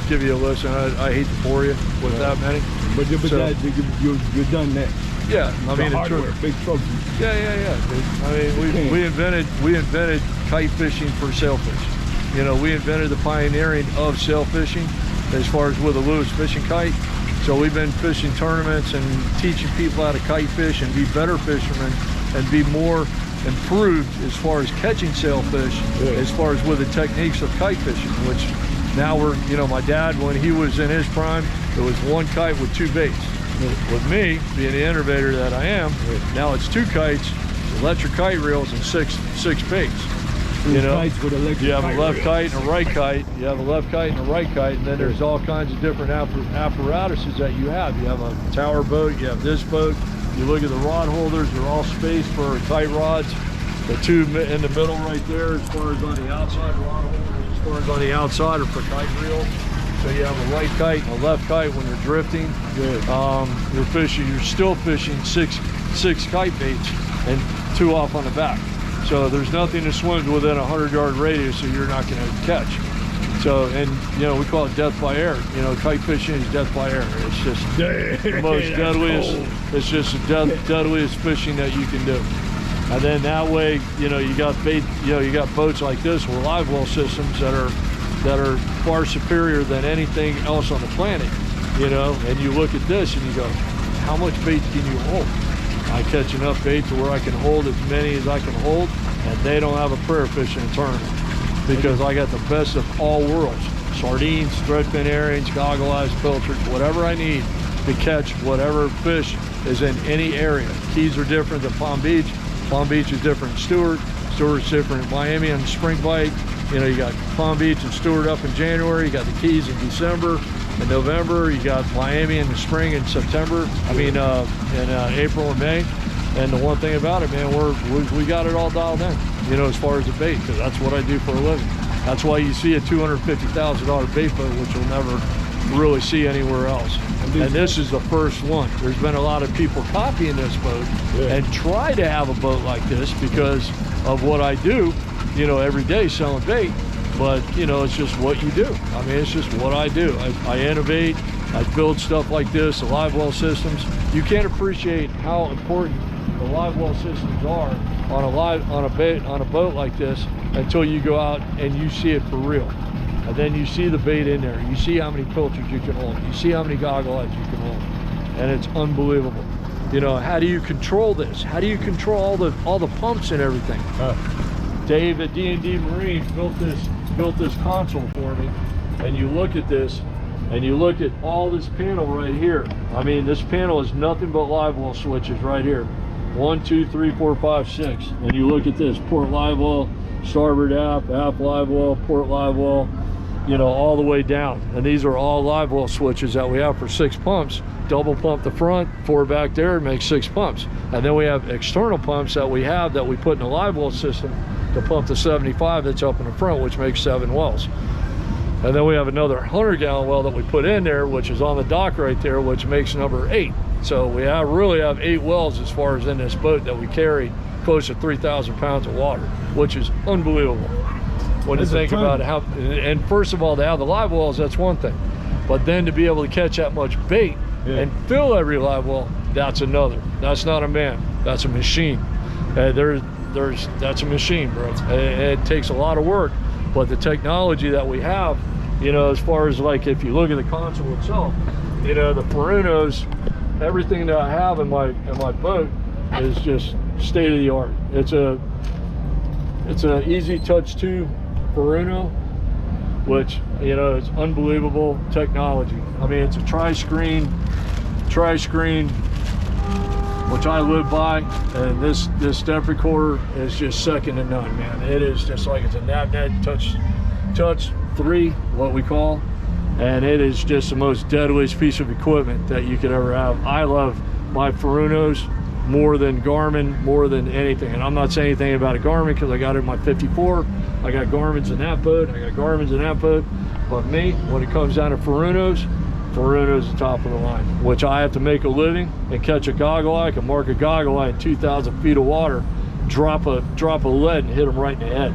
just give you a list, and I hate to bore you with that many. But you're done that. Yeah, I mean, hardware, big trophy. Yeah. I mean, we invented kite fishing for sailfish. You know, we invented the pioneering of sail fishing as far as with a Lewis fishing kite. So we've been fishing tournaments and teaching people how to kite fish and be better fishermen and be more improved as far as catching sailfish, as far as with the techniques of kite fishing, which now we're, you know, my dad, when he was in his prime, it was one kite with 2 baits. With me, being the innovator that I am, now it's 2 kites, electric kite reels, and six baits. You know, you have a left kite and a right kite, you have a left kite and a right kite, and then there's all kinds of different apparatuses that you have. You have a tower boat, you have this boat. You look at the rod holders, they're all spaced for kite rods. The 2 in the middle right there, as far as on the outside, rod holders as far as on the outside are for kite reels. So you have a right kite and a left kite when you're drifting. You're still fishing six kite baits and 2 off on the back. So there's nothing that swims within a 100-yard radius that you're not going to catch. So, and you know, we call it death by air. You know, kite fishing is death by air. It's just the most deadliest. It's just the deadliest fishing that you can do. And then that way, you know, you got bait. You know, you got boats like this with live well systems that are far superior than anything else on the planet. You know, and you look at this and you go, how much bait can you hold? I catch enough bait to where I can hold as many as I can hold, and they don't have a prayer fishing tournament because I got the best of all worlds. Sardines, threadfin herrings, goggle eyes, pilchards, whatever I need to catch whatever fish is in any area. Keys are different than Palm Beach. Palm Beach is different than Stewart. Stewart's different than Miamian spring bite. You know, you got Palm Beach and Stewart up in January. You got the Keys in December and November. You got Miami in the spring and September. I mean, in April and May. And the one thing about it, man, we got it all dialed in, you know, as far as the bait, because that's what I do for a living. That's why you see a $250,000 bait boat, which you'll never really see anywhere else. And this is the first one. There's been a lot of people copying this boat and try to have a boat like this because of what I do, you know, every day selling bait. But, you know, it's just what you do. I mean, it's just what I do. I innovate, I build stuff like this, the live well systems. You can't appreciate how important the live well systems are on a boat like this until you go out and you see it for real. And then you see the bait in there. You see how many pilchards you can hold. You see how many goggle eyes you can hold. And it's unbelievable. You know, how do you control this? How do you control all the pumps and everything? Dave at D&D Marine built this console for me. And you look at this, and you look at all this panel right here. I mean, this panel is nothing but live well switches right here. 1, 2, 3, 4, 5, 6. And you look at this, port live well, starboard aft live well, port live well, you know, all the way down. And these are all live well switches that we have for 6 pumps. Double pump the front, 4 back there, makes 6 pumps. And then we have external pumps that we put in the live well system to pump the 75 that's up in the front, which makes 7 wells. And then we have another 100-gallon well that we put in there, which is on the dock right there, which makes number 8. So we really have 8 wells as far as in this boat that we carry close to 3,000 pounds of water, which is unbelievable. When you think about how, and first of all, to have the live wells, that's one thing. But then to be able to catch that much bait and fill every live well, that's another. That's not a man, that's a machine. That's a machine, bro. It takes a lot of work, but the technology that we have, you know, as far as like, if you look at the console itself, you know, the Perunos, everything that I have in my boat is just state of the art. It's an easy touch 2 Peruno, which, you know, it's unbelievable technology. I mean, it's a tri-screen, which I live by, and this depth recorder is just second to none, man. It is just like, it's a NavNet touch 3, what we call, and it is just the most deadliest piece of equipment that you could ever have. I love my Perunos more than Garmin, more than anything. And I'm not saying anything about a Garmin because I got it in my 54. I got Garmin's in that boat. But me, when it comes down to Perunos is the top of the line, which I have to make a living and catch a goggle eye. I can mark a goggle eye in 2,000 feet of water, drop a lead and hit them right in the head.